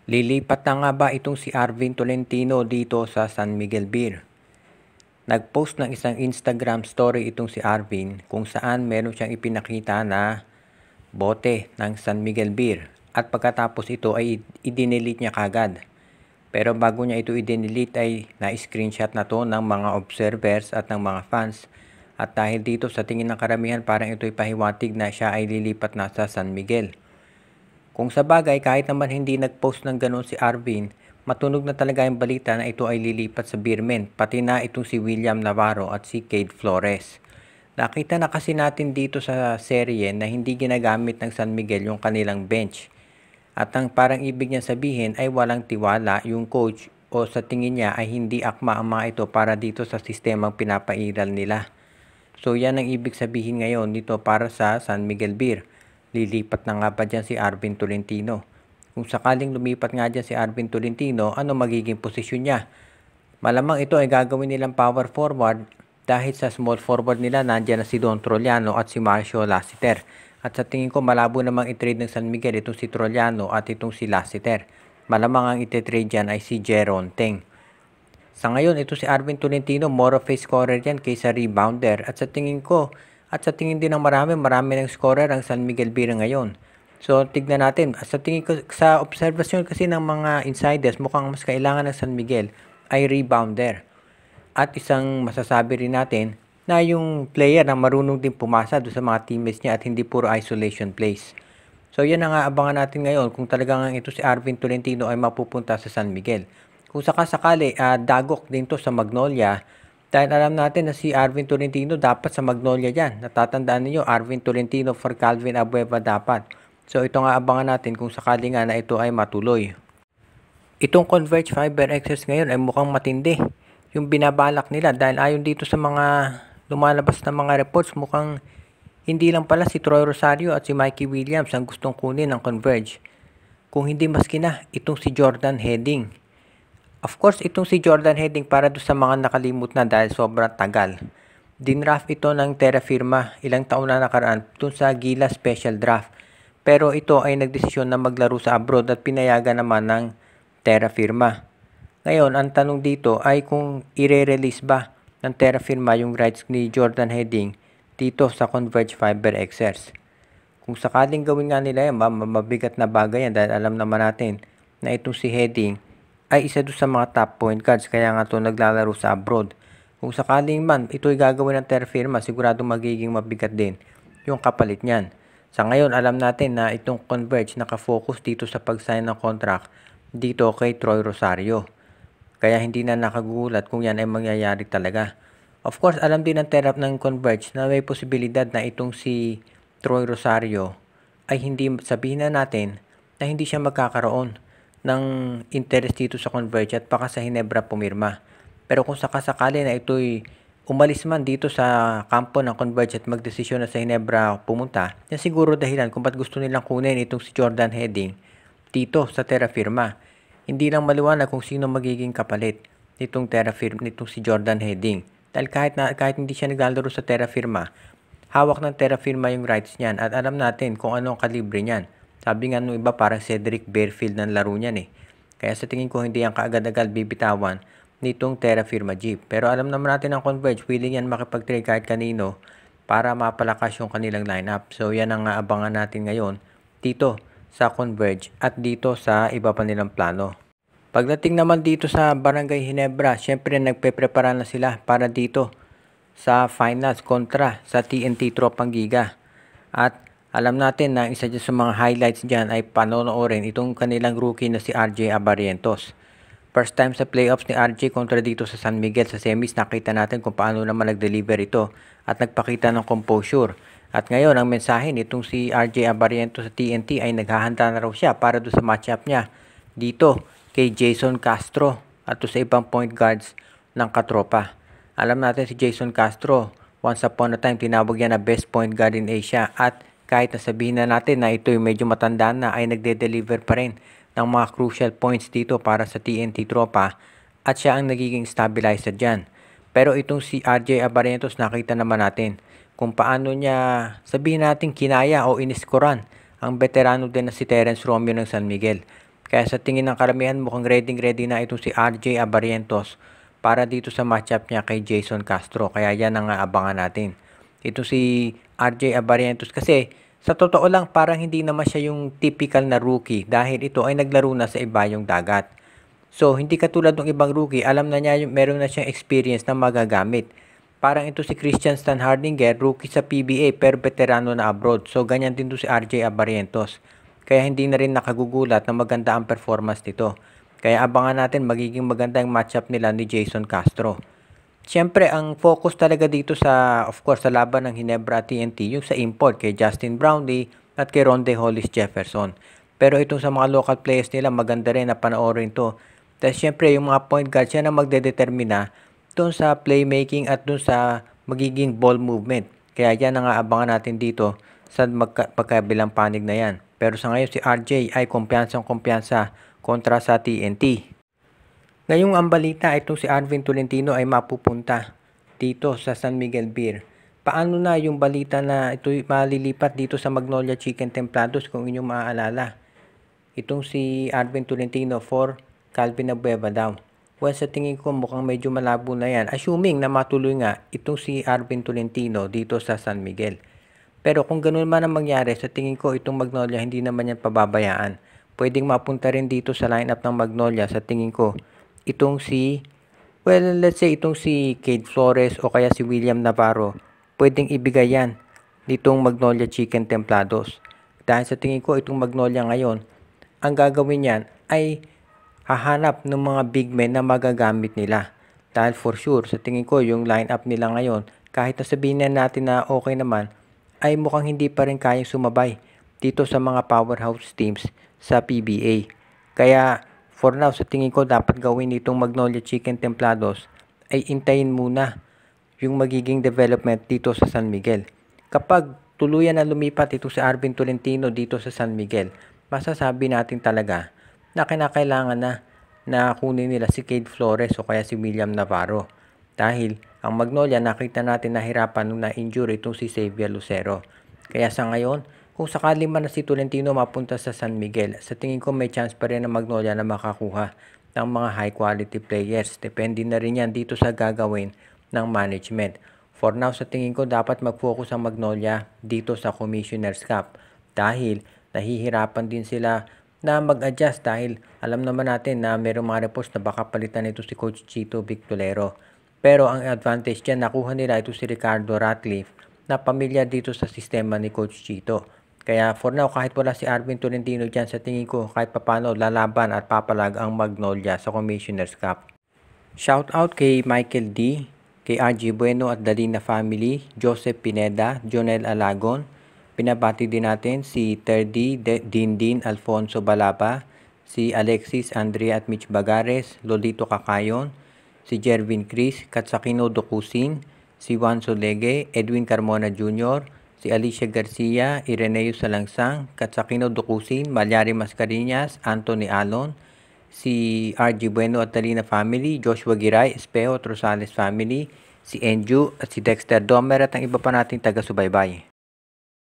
Lilipat na nga ba itong si Arvin Tolentino dito sa San Miguel Beer? Nag-post ng isang Instagram story itong si Arvin kung saan meron siyang ipinakita na bote ng San Miguel Beer at pagkatapos ito ay i-delete niya kagad. Pero bago niya ito i-delete ay na-screenshot na to ng mga observers at ng mga fans. At dahil dito sa tingin ng karamihan parang ito'y pahiwatig na siya ay lilipat na sa San Miguel. Kung sa bagay, kahit naman hindi nag-post ng ganun si Arvin, matunog na talaga yung balita na ito ay lilipat sa Beermen, pati na itong si William Navarro at si Cade Flores. Nakita na kasi natin dito sa serye na hindi ginagamit ng San Miguel yung kanilang bench. At ang parang ibig niya sabihin ay walang tiwala yung coach o sa tingin niya ay hindi akma ang mga ito para dito sa sistemang pinapairal nila. So yan ang ibig sabihin ngayon dito para sa San Miguel Beer. Lilipat na nga ba dyan si Arvin Tolentino? Kung sakaling lumipat nga dyan si Arvin Tolentino, ano magiging posisyon niya? Malamang ito ay gagawin nilang power forward dahil sa small forward nila nandiyan na si Don Trollano at si Marcio Lassiter. At sa tingin ko malabo namang i-trade ng San Miguel itong si Trollano at itong si Lassiter. Malamang ang iti-trade dyan ay si Jeron Teng. Sa ngayon, ito si Arvin Tolentino, more of a scorer yan kaysa rebounder. At sa tingin ko, at sa tingin din ng marami ng scorer ang San Miguel Beer ngayon. So, tignan natin. Sa tingin ko, sa observation kasi ng mga insiders, mukhang mas kailangan ng San Miguel ay rebounder. At isang masasabi rin natin na yung player na marunong din pumasa doon sa mga teammates niya at hindi puro isolation plays. So, yan ang abangan natin ngayon kung talagang ito si Arvin Tolentino ay mapupunta sa San Miguel. Kung sakasakali, dagok din to sa Magnolia. Dahil alam natin na si Arvin Tolentino dapat sa Magnolia dyan. Natatandaan niyo Arvin Tolentino for Calvin Abueva dapat. So ito nga abangan natin kung sakali nga na ito ay matuloy. Itong Converge Fiber Excess ngayon ay mukhang matindi. Yung binabalak nila dahil ayon dito sa mga lumalabas na mga reports mukhang hindi lang pala si Troy Rosario at si Mikey Williams ang gustong kunin ng Converge. Kung hindi maski na itong si Jordan Heading. Of course, itong si Jordan Heading para doon sa mga nakalimut na dahil sobrang tagal. Dinraft ito ng Terra Firma ilang taon na nakaraan doon sa Gila Special Draft. Pero ito ay nagdesisyon na maglaro sa abroad at pinayagan naman ng Terra Firma. Ngayon, ang tanong dito ay kung i-release ba ng Terra Firma yung rights ni Jordan Heading dito sa Converge Fiber Xers. Kung sakaling gawin nga nila yan, mabigat na bagay yan dahil alam naman natin na itong si Heading ay isa doon sa mga top point guards kaya nga ito naglalaro sa abroad. Kung sakaling man ito'y gagawin ng Terra Firma, sigurado magiging mabigat din yung kapalit niyan. Sa ngayon, alam natin na itong Converge nakafocus dito sa pag-sign ng contract dito kay Troy Rosario. Kaya hindi na nakagulat kung yan ay mangyayari talaga. Of course, alam din ng Terra ng Converge na may posibilidad na itong si Troy Rosario ay hindi sabihin na natin na hindi siya magkakaroon ng interest dito sa Converge at baka sa Hinebra pumirma. Pero kung sakasakali na ito'y umalis man dito sa kampo ng Converge at magdesisyon na sa Hinebra pumunta, yan siguro dahilan kung ba't gusto nilang kunin itong si Jordan Heading dito sa Terra Firma. Hindi lang maliwanag kung sino magiging kapalit nitong nitong si Jordan Heading. Dahil kahit hindi siya naglalaro sa Terra Firma, hawak ng Terra Firma yung rights niyan at alam natin kung anong kalibre niyan. Sabi nga nung iba parang Cedric Bearfield ng laro niyan eh. Kaya sa tingin ko hindi yan kaagad-agad bibitawan nitong Terra Firma Jeep. Pero alam naman natin ang Converge, willing yan makipag-trade kahit kanino para mapalakas yung kanilang lineup. So yan ang abangan natin ngayon dito sa Converge at dito sa iba pa nilang plano. Pagdating naman dito sa Barangay Hinebra, syempre nagpe-prepara na sila para dito sa finals kontra sa TNT Tropang Giga. At alam natin na isa dyan sa mga highlights dyan ay panonoorin itong kanilang rookie na si RJ Abarientos. First time sa playoffs ni RJ kontra dito sa San Miguel sa semis, nakita natin kung paano naman nag-deliver ito at nagpakita ng composure. At ngayon, ang mensahe nitong si RJ Abarientos sa TNT ay naghahanda na raw siya para doon sa matchup niya dito kay Jason Castro at sa ibang point guards ng katropa. Alam natin si Jason Castro, once upon a time tinawag yan na best point guard in Asia at kahit nasabihin na natin na ito'y medyo matanda na ay nagde-deliver pa rin ng mga crucial points dito para sa TNT Tropa at siya ang nagiging stabilizer dyan. Pero itong si RJ Abarientos nakita naman natin kung paano niya sabihin natin kinaya o iniskoran ang veterano din na si Terence Romeo ng San Miguel. Kaya sa tingin ng karamihan mukhang ready na itong si RJ Abarientos para dito sa matchup niya kay Jason Castro. Kaya yan ang aabangan natin. Ito si RJ Abarientos kasi sa totoo lang parang hindi naman siya yung typical na rookie dahil ito ay naglaro na sa ibayong dagat. So hindi katulad ng ibang rookie, alam na niya meron na siyang experience na magagamit. Parang ito si Christian Stan Hardinger, rookie sa PBA pero veterano na abroad. So ganyan din to si RJ Abarientos. Kaya hindi na rin nakagugulat na maganda ang performance nito. Kaya abangan natin magiging maganda ang matchup nila ni Jason Castro. Siyempre, ang focus talaga dito sa, of course, sa laban ng Ginebra at TNT, yung sa import kay Justin Brownlee at kay Ronde Hollis Jefferson. Pero itong sa mga local players nila, maganda rin na panoorin to. Dahil siyempre, yung mga point guards, yan ang magdedetermina doon sa playmaking at doon sa magiging ball movement. Kaya yan ang aabangan natin dito sa pagkabilang panig na yan. Pero sa ngayon si RJ ay kumpiyansang kontra sa TNT. Ngayong ang balita itong si Arvin Tolentino ay mapupunta dito sa San Miguel Beer. Paano na yung balita na ito malilipat dito sa Magnolia Chicken Templados kung inyong maaalala? Itong si Arvin Tolentino for Calvin Abueva daw. Well, sa tingin ko mukhang medyo malabo na yan. Assuming na matuloy nga itong si Arvin Tolentino dito sa San Miguel. Pero kung ganun man ang mangyari, sa tingin ko itong Magnolia hindi naman yan pababayaan. Pwedeng mapunta rin dito sa lineup ng Magnolia sa tingin ko. Itong si, well, let's say itong si Cade Flores o kaya si William Navarro. Pwedeng ibigay yan ditong Magnolia Chicken Templados. Dahil sa tingin ko itong Magnolia ngayon, ang gagawin yan ay hahanap ng mga big men na magagamit nila. Dahil for sure, sa tingin ko yung lineup nila ngayon, kahit nasabihin natin na okay naman, ay mukhang hindi pa rin kayang sumabay dito sa mga powerhouse teams sa PBA. Kaya for now, sa tingin ko dapat gawin itong Magnolia Chicken Templados ay intayin muna yung magiging development dito sa San Miguel. Kapag tuluyan na lumipat ito si Arvin Tolentino dito sa San Miguel, masasabi natin talaga na kinakailangan na kunin nila si Cade Flores o kaya si William Navarro. Dahil ang Magnolia nakita natin na hirapan nung na-injure itong si Xavier Lucero. Kaya sa ngayon, kung sakali man na si Tolentino mapunta sa San Miguel, sa tingin ko may chance pa rin ang Magnolia na makakuha ng mga high quality players. Depende na rin yan dito sa gagawin ng management. For now, sa tingin ko dapat mag-focus ang Magnolia dito sa Commissioner's Cup. Dahil nahihirapan din sila na mag-adjust dahil alam naman natin na mayroong mga reports na baka palitan ito si Coach Chito Victolero. Pero ang advantage dyan, nakuha nila ito si Ricardo Ratcliffe na pamilyar dito sa sistema ni Coach Chito. Kaya for now, kahit wala si Arvin Tolentino dyan, sa tingin ko kahit papano lalaban at papalag ang Magnolia sa Commissioner's Cup. Shout out kay Michael D, kay RG Bueno at Dalina family, Joseph Pineda, Jonel Alagon. Pinabati din natin si Terdy Dindin Alfonso Balaba, si Alexis Andrea at Mitch Bagares, Lolito Kakayon, si Jervin Chris, Katsakino Dokusin, si Juan Solegue, Edwin Carmona Jr., si Alicia Garcia, Ireneo Salangsang, Katsakino Dokusin, Malyari Mascareñas, Anthony Alon, si RG Bueno at Dalina family, Joshua Giray, Espejo at Rosales family, si Enju at si Dexter Domer at ang iba pa nating taga-subaybay.